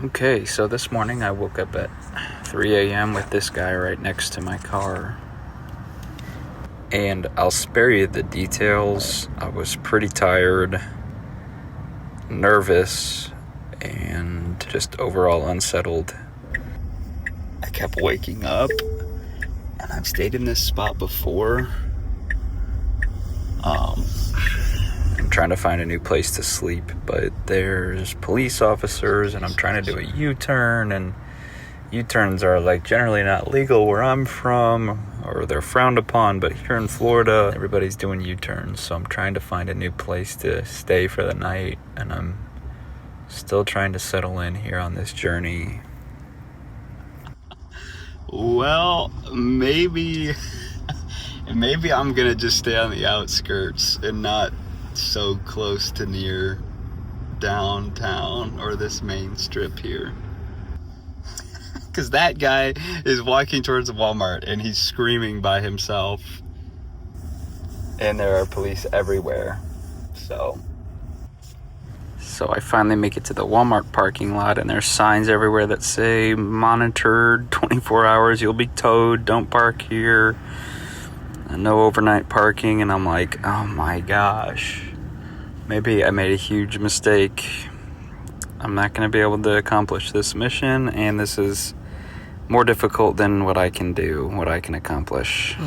Okay, so this morning I woke up at 3 a.m. with this guy right next to my car. And I'll spare you the details. I was pretty tired, nervous, and just overall unsettled. I kept waking up, and I've stayed in this spot before. I'm trying to find a new place to sleep, but there's police officers, and I'm trying to do a U-turn, and U-turns are like generally not legal where I'm from, or they're frowned upon, but here in Florida, everybody's doing U-turns, so I'm trying to find a new place to stay for the night, and I'm still trying to settle in here on this journey. Well, maybe I'm gonna just stay on the outskirts and not so close to near downtown or this main strip here. Because that guy is walking towards the Walmart and he's screaming by himself. And there are police everywhere. So I finally make it to the Walmart parking lot, and there's signs everywhere that say monitored 24 hours, you'll be towed, don't park here, and no overnight parking. And I'm like, oh my gosh, maybe I made a huge mistake. I'm not going to be able to accomplish this mission, and this is more difficult than what I can do, what I can accomplish.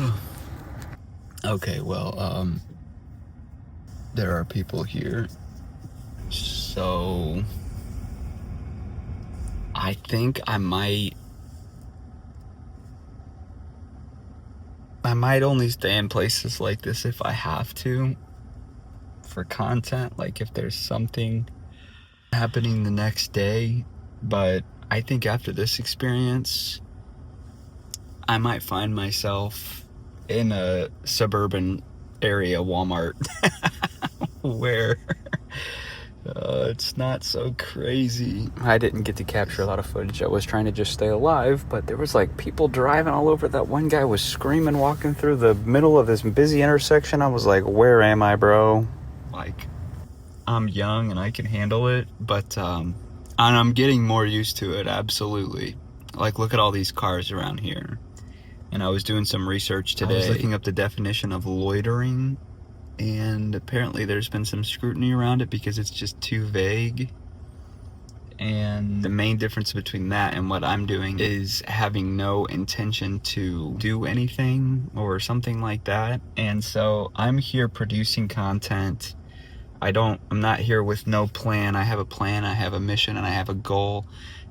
Okay, well, there are people here. So I think I might only stay in places like this if I have to, for content, like if there's something happening the next day. But I think after this experience, I might find myself in a suburban area Walmart where it's not so crazy. I didn't get to capture a lot of footage. I was trying to just stay alive, but there was like people driving all over. That one guy was screaming walking through the middle of this busy intersection. I was like, where am I, bro? Like, I'm young and I can handle it, but and I'm getting more used to it, absolutely. Like, look at all these cars around here. And I was doing some research today. I was looking up the definition of loitering, and apparently there's been some scrutiny around it because it's just too vague. And the main difference between that and what I'm doing is having no intention to do anything or something like that. And so I'm here producing content. I'm not here with no plan. I have a plan, I have a mission, and I have a goal,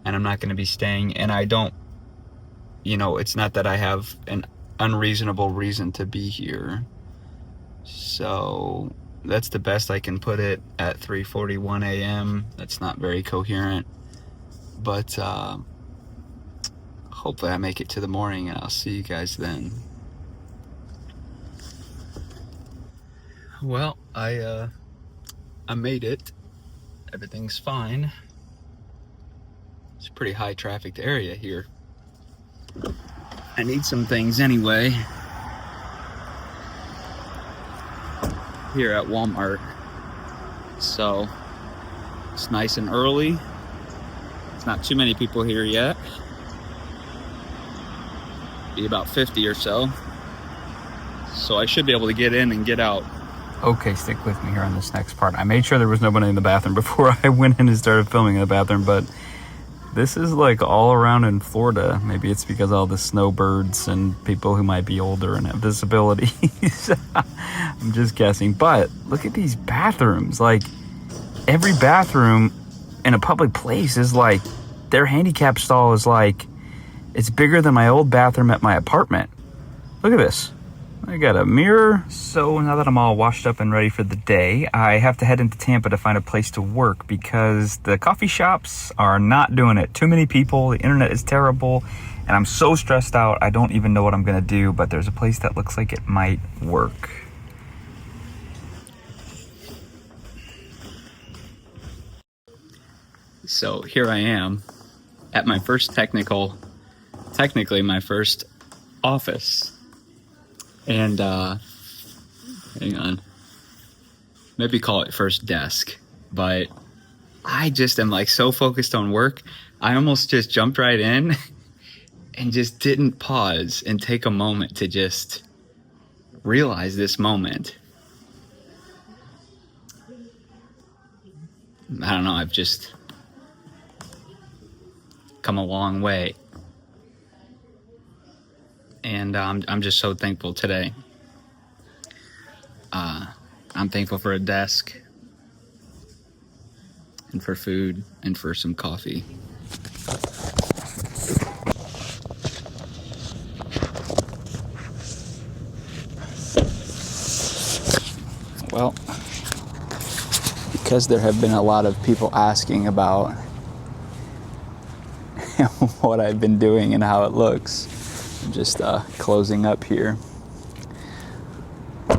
and I'm not going to be staying. And I don't, it's not that I have an unreasonable reason to be here. So that's the best I can put it at 3:41 a.m. That's not very coherent, but hopefully I make it to the morning, and I'll see you guys then. Well, I made it. Everything's fine. It's a pretty high trafficked area here. I need some things anyway here at Walmart. So it's nice and early. It's not too many people here yet. Be about 50 or so. So I should be able to get in and get out. Okay, stick with me here on this next part. I made sure there was nobody in the bathroom before I went in and started filming in the bathroom, but this is like all around in Florida. Maybe it's because all the snowbirds and people who might be older and have disabilities. I'm just guessing. But look at these bathrooms. Like, every bathroom in a public place is like, their handicap stall is like, it's bigger than my old bathroom at my apartment. Look at this. I got a mirror. So now that I'm all washed up and ready for the day, I have to head into Tampa to find a place to work because the coffee shops are not doing it. Too many people, the internet is terrible, and I'm so stressed out I don't even know what I'm gonna do, but there's a place that looks like it might work. So here I am at my first technically my first office. And hang on, maybe call it first desk, but I just am like so focused on work. I almost just jumped right in and just didn't pause and take a moment to just realize this moment. I don't know, I've just come a long way. And I'm just so thankful today. I'm thankful for a desk and for food and for some coffee. Well, because there have been a lot of people asking about what I've been doing and how it looks, I'm just closing up here.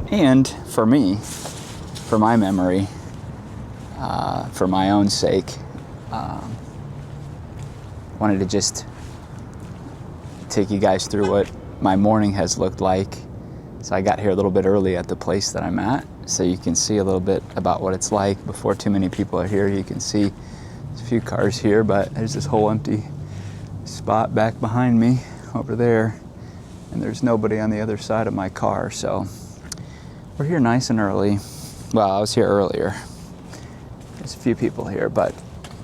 And for me, for my memory, for my own sake, wanted to just take you guys through what my morning has looked like. So I got here a little bit early at the place that I'm at, so you can see a little bit about what it's like before too many people are here. You can see there's a few cars here, but there's this whole empty spot back behind me over there, and there's nobody on the other side of my car. So we're here nice and early. Well, I was here earlier. There's a few people here, but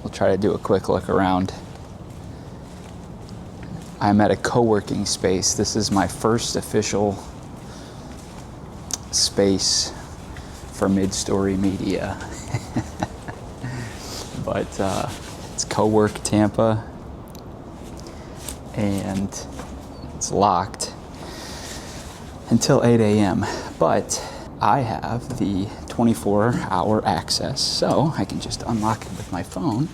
we'll try to do a quick look around. I'm at a co-working space. This is my first official space for Mid-Story Media. But it's Co-Work Tampa, and it's locked until 8 a.m. But I have the 24-hour access, so I can just unlock it with my phone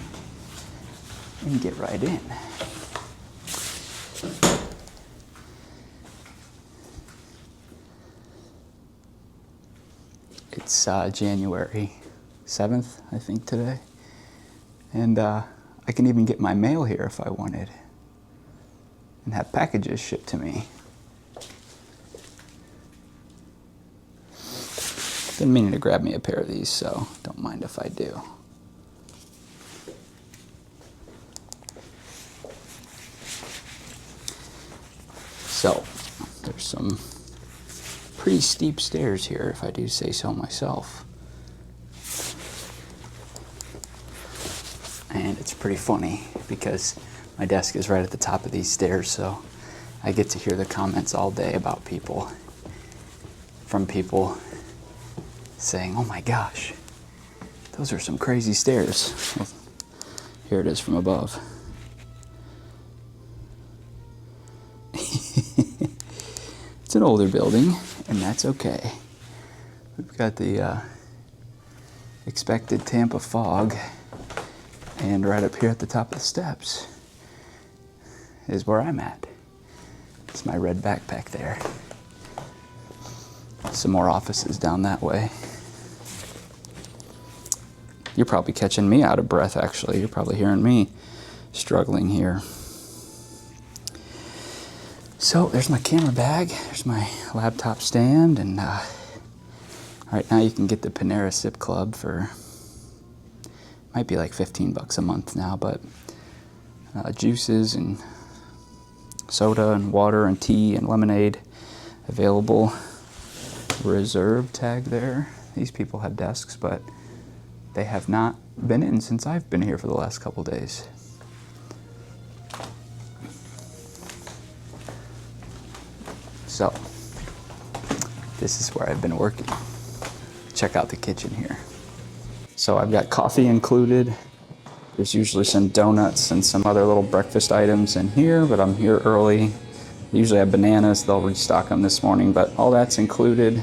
and get right in. It's January 7th, I think, today. And I can even get my mail here if I wanted and have packages shipped to me. Been meaning to grab me a pair of these, so don't mind if I do. So, there's some pretty steep stairs here, if I do say so myself. And it's pretty funny because my desk is right at the top of these stairs, so I get to hear the comments all day about people, from people saying, "Oh my gosh, those are some crazy stairs." Well, here it is from above. It's an older building, and that's okay. We've got the expected Tampa fog, and right up here at the top of the steps is where I'm at. It's my red backpack there. Some more offices down that way. You're probably catching me out of breath, actually. You're probably hearing me struggling here. So there's my camera bag, there's my laptop stand, and right now you can get the Panera Sip Club for, might be like $15 a month now, but juices and soda and water and tea and lemonade available. Reserve tag there. These people have desks, but they have not been in since I've been here for the last couple days. So, this is where I've been working. Check out the kitchen here. So I've got coffee included. There's usually some donuts and some other little breakfast items in here, but I'm here early. They usually have bananas. They'll restock them this morning, but all that's included.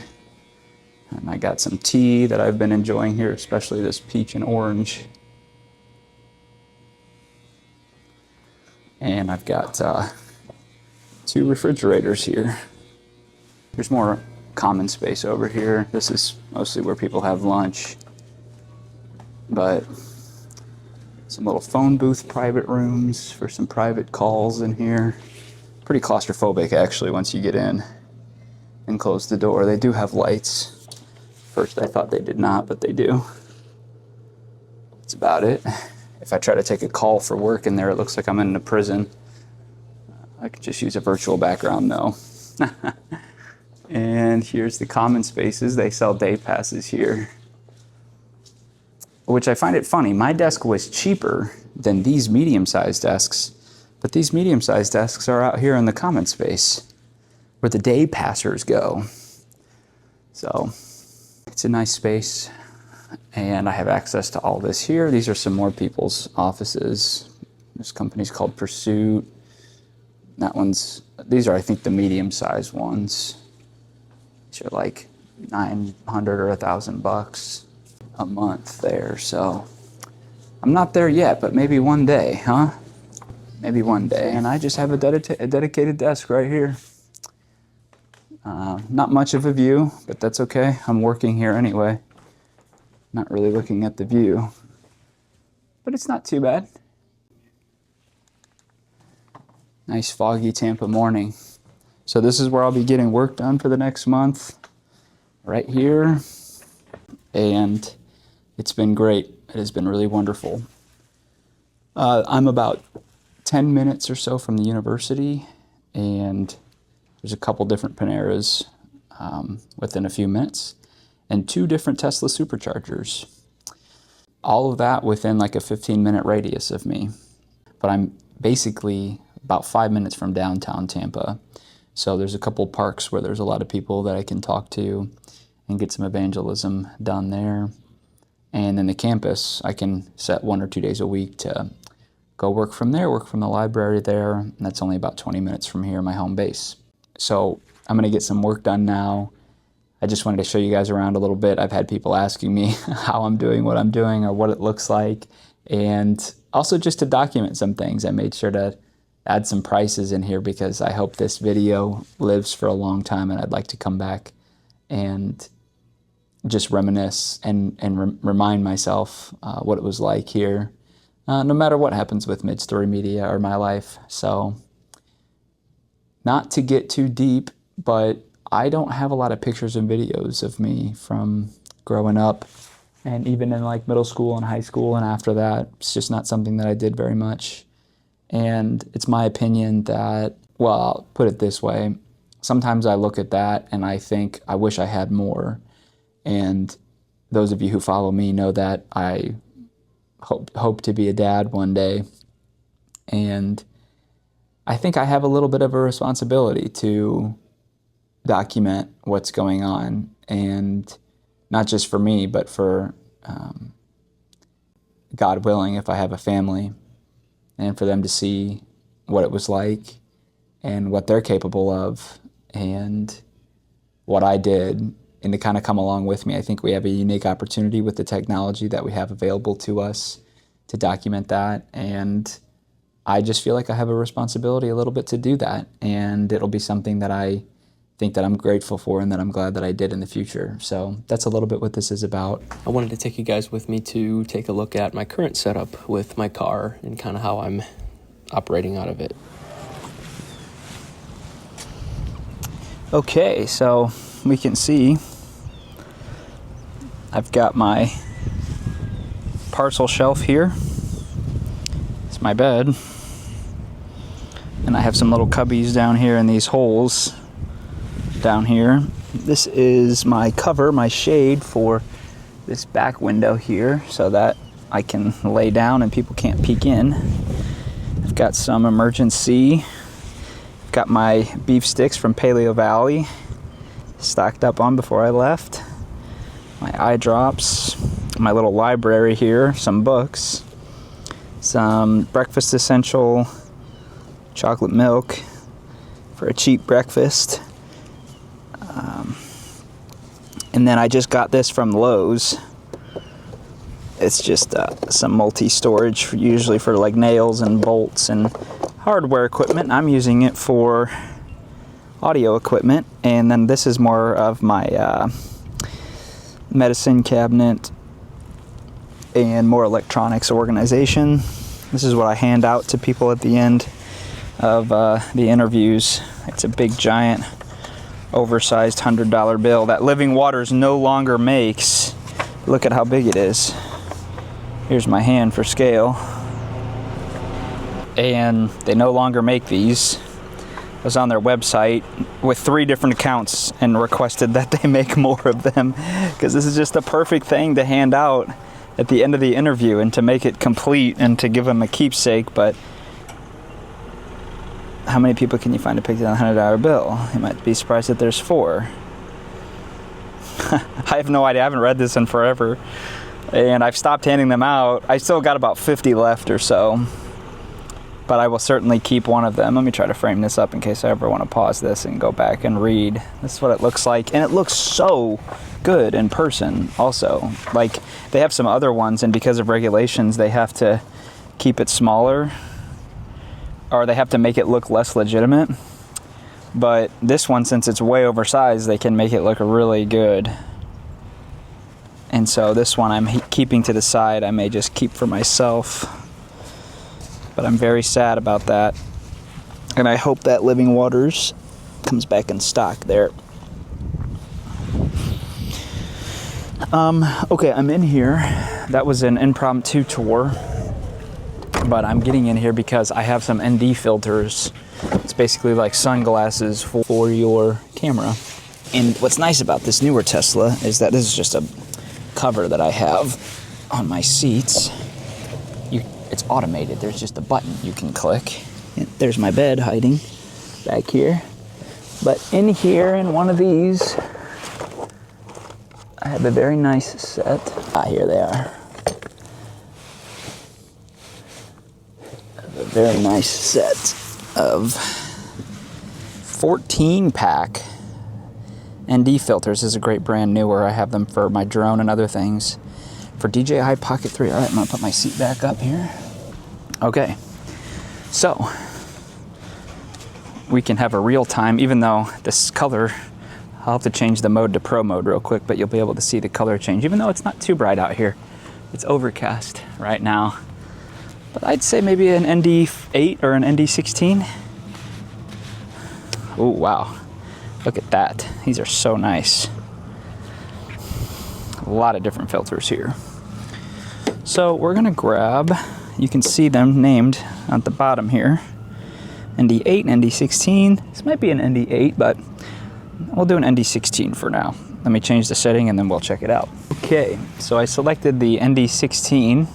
And I got some tea that I've been enjoying here, especially this peach and orange. And I've got 2 refrigerators here. There's more common space over here. This is mostly where people have lunch. But some little phone booth private rooms for some private calls in here. Pretty claustrophobic, actually, once you get in and close the door. They do have lights. First I thought they did not, but they do. That's about it. If I try to take a call for work in there, it looks like I'm in a prison. I could just use a virtual background though. And here's the common spaces. They sell day passes here, which I find it funny. My desk was cheaper than these medium-sized desks, but these medium-sized desks are out here in the common space where the day passers go. So it's a nice space, and I have access to all this here. These are some more people's offices. There's companies called Pursuit. These are, I think, the medium-sized ones. These are like $900 or $1,000 a month there. So I'm not there yet, but maybe one day, huh? Maybe one day. And I just have a dedicated desk right here. Not much of a view, but that's okay. I'm working here anyway. Not really looking at the view, but it's not too bad. Nice foggy Tampa morning. So this is where I'll be getting work done for the next month, right here. And it's been great. It has been really wonderful. I'm about 10 minutes or so from the university, and there's a couple different Paneras within a few minutes, and 2 different Tesla superchargers. All of that within like a 15-minute radius of me. But I'm basically about 5 minutes from downtown Tampa. So there's a couple parks where there's a lot of people that I can talk to and get some evangelism done there. And then the campus, I can set 1 or 2 days a week to go work from there, work from the library there. And that's only about 20 minutes from here, my home base. So I'm going to get some work done now. I just wanted to show you guys around a little bit. I've had people asking me how I'm doing, what I'm doing, or what it looks like. And also just to document some things, I made sure to add some prices in here because I hope this video lives for a long time, and I'd like to come back and just reminisce and remind myself what it was like here, no matter what happens with Midstory Media or my life. So not to get too deep, but I don't have a lot of pictures and videos of me from growing up, and even in like middle school and high school and after that. It's just not something that I did very much. And it's my opinion that, well, I'll put it this way. Sometimes I look at that and I think I wish I had more. And those of you who follow me know that I hope to be a dad one day. And I think I have a little bit of a responsibility to document what's going on, and not just for me, but for God willing, if I have a family, and for them to see what it was like and what they're capable of and what I did, and to kind of come along with me. I think we have a unique opportunity with the technology that we have available to us to document that, and I just feel like I have a responsibility a little bit to do that, and it'll be something that I think that I'm grateful for and that I'm glad that I did in the future. So that's a little bit what this is about. I wanted to take you guys with me to take a look at my current setup with my car and kind of how I'm operating out of it. Okay, so we can see I've got my parcel shelf here. It's my bed. And I have some little cubbies down here in these holes down here. This is my cover, my shade for this back window here so that I can lay down and people can't peek in. I've got some emergency. I've got my beef sticks from Paleo Valley stocked up on before I left. My eye drops, my little library here, some books, some breakfast essential chocolate milk for a cheap breakfast. And then I just got this from Lowe's. It's just some multi-storage, usually for like nails and bolts and hardware equipment. I'm using it for audio equipment. And then this is more of my medicine cabinet and more electronics organization. This is what I hand out to people at the end of the interviews. It's a big giant oversized $100 bill that Living Waters no longer makes. Look at how big it is. Here's my hand for scale. And they no longer make these. I was on their website with 3 different accounts and requested that they make more of them, because this is just the perfect thing to hand out at the end of the interview and to make it complete and to give them a keepsake. But how many people can you find to pick up a $100 bill? You might be surprised that there's 4. I have no idea. I haven't read this in forever, and I've stopped handing them out. I still got about 50 left or so, but I will certainly keep one of them. Let me try to frame this up in case I ever want to pause this and go back and read. This is what it looks like, and it looks so good in person also. Like, they have some other ones, and because of regulations they have to keep it smaller, or they have to make it look less legitimate. But this one, since it's way oversized, they can make it look really good. And so this one I'm keeping to the side. I may just keep for myself, but I'm very sad about that. And I hope that Living Waters comes back in stock there. Okay, I'm in here. That was an impromptu tour, but I'm getting in here because I have some ND filters. It's basically like sunglasses for your camera. And what's nice about this newer Tesla is that this is just a cover that I have on my seats. It's automated. There's just a button you can click. And there's my bed hiding back here. But in here, in one of these, I have a very nice set. Here they are. A very nice set of 14-pack ND filters. This is a great brand newer. I have them for my drone and other things. For DJI Pocket 3. All right, I'm gonna put my seat back up here. Okay, so we can have a real time, even though this color, I'll have to change the mode to Pro mode real quick, but you'll be able to see the color change, even though it's not too bright out here. It's overcast right now. But I'd say maybe an ND8 or an ND16. Oh, wow. Look at that. These are so nice. A lot of different filters here. So we're gonna grab, you can see them named at the bottom here. ND8 and ND16. This might be an ND8, but we'll do an ND16 for now. Let me change the setting and then we'll check it out. Okay, so I selected the ND16.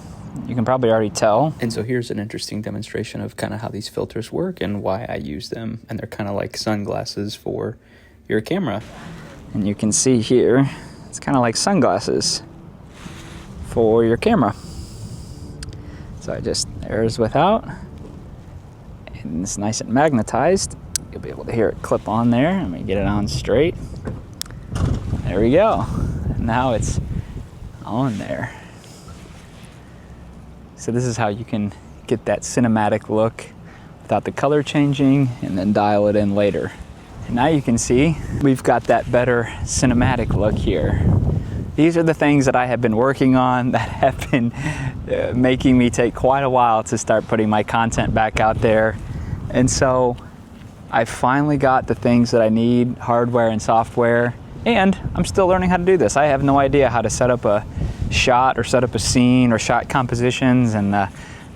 You can probably already tell. And so here's an interesting demonstration of kind of how these filters work and why I use them. And they're kind of like sunglasses for your camera. And you can see here, it's kind of like sunglasses for your camera. So there's without. And it's nice and magnetized. You'll be able to hear it clip on there. Let me get it on straight. There we go. And now it's on there. So this is how you can get that cinematic look without the color changing, and then dial it in later. And now you can see we've got that better cinematic look here. These are the things that I have been working on that have been making me take quite a while to start putting my content back out there. And so I finally got the things that I need, hardware and software, and I'm still learning how to do this. I have no idea how to set up a shot or set up a scene or shot compositions and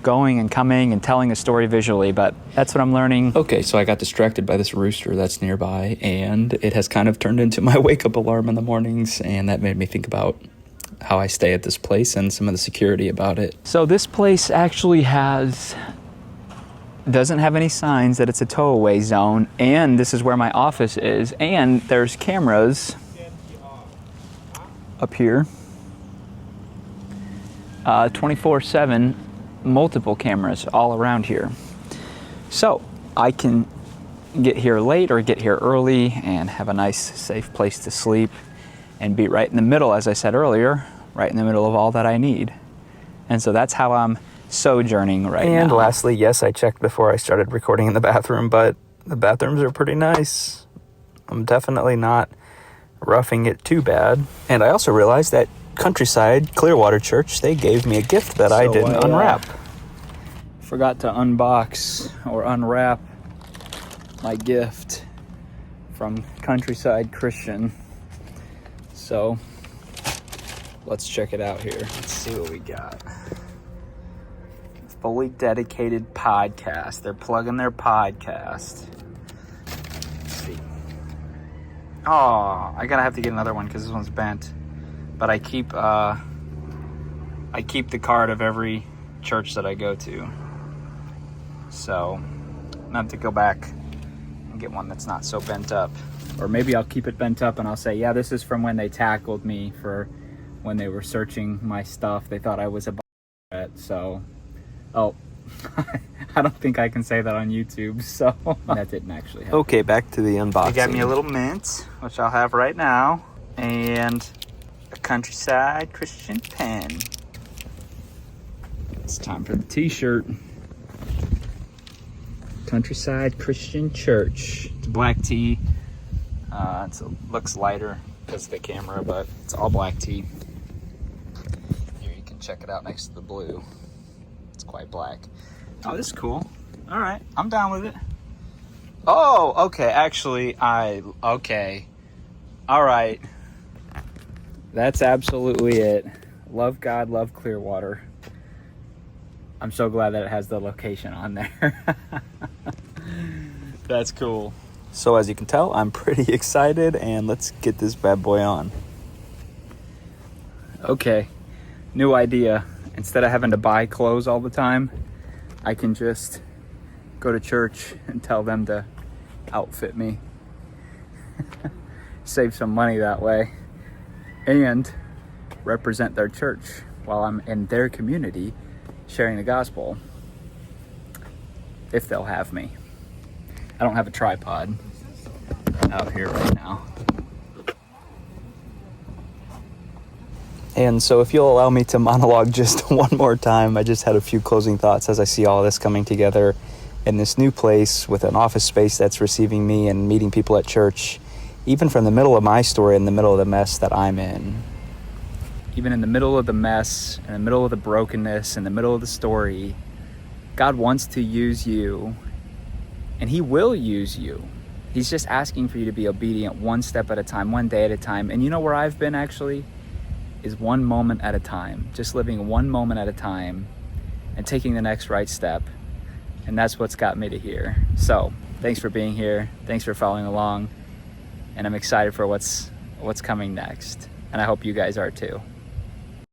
going and coming and telling a story visually, but that's what I'm learning. Okay, so I got distracted by this rooster that's nearby, and it has kind of turned into my wake-up alarm in the mornings, and that made me think about how I stay at this place and some of the security about it. So this place actually doesn't have any signs that it's a tow-away zone, and this is where my office is, and there's cameras up here, 24/7, multiple cameras all around here. So I can get here late or get here early and have a nice safe place to sleep and be right in the middle, as I said earlier, right in the middle of all that I need. And so that's how I'm sojourning right now. And lastly, yes, I checked before I started recording in the bathroom, but the bathrooms are pretty nice. I'm definitely not roughing it too bad. And I also realized that Countryside Clearwater Church, they gave me a gift that I didn't unwrap. Forgot to unbox or unwrap my gift from Countryside Christian. So let's check it out here. Let's see what we got. Fully dedicated podcast. They're plugging their podcast. Let's see. Oh, I gotta have to get another one because this one's bent. But I keep the card of every church that I go to. So I'm gonna have to go back and get one that's not so bent up. Or maybe I'll keep it bent up and I'll say, yeah, this is from when they tackled me for when they were searching my stuff. They thought I was a threat. So, oh, I don't think I can say that on YouTube. So that didn't actually happen. Okay, back to the unboxing. They got me a little mint, which I'll have right now, and a Countryside Christian pen. It's time for the t-shirt. Countryside Christian Church. It's a black tee. It looks lighter because of the camera, but it's all black tee. Here, you can check it out next to the blue. It's quite black. Oh, this is cool. All right, I'm down with it. Oh, okay. Actually, okay. All right. That's absolutely it. Love God, love Clearwater. I'm so glad that it has the location on there. That's cool. So as you can tell, I'm pretty excited, and let's get this bad boy on. Okay, new idea. Instead of having to buy clothes all the time, I can just go to church and tell them to outfit me. Save some money that way. And represent their church while I'm in their community sharing the gospel. If they'll have me. I don't have a tripod out here right now. And so if you'll allow me to monologue just one more time, I just had a few closing thoughts as I see all this coming together in this new place with an office space that's receiving me and meeting people at church, even from the middle of my story, in the middle of the mess that I'm in. Even in the middle of the mess, in the middle of the brokenness, in the middle of the story, God wants to use you, and He will use you. He's just asking for you to be obedient one step at a time, one day at a time. And you know where I've been actually? Is one moment at a time. Just living one moment at a time and taking the next right step. And that's what's got me to here. So thanks for being here. Thanks for following along. And I'm excited for what's coming next. And I hope you guys are too.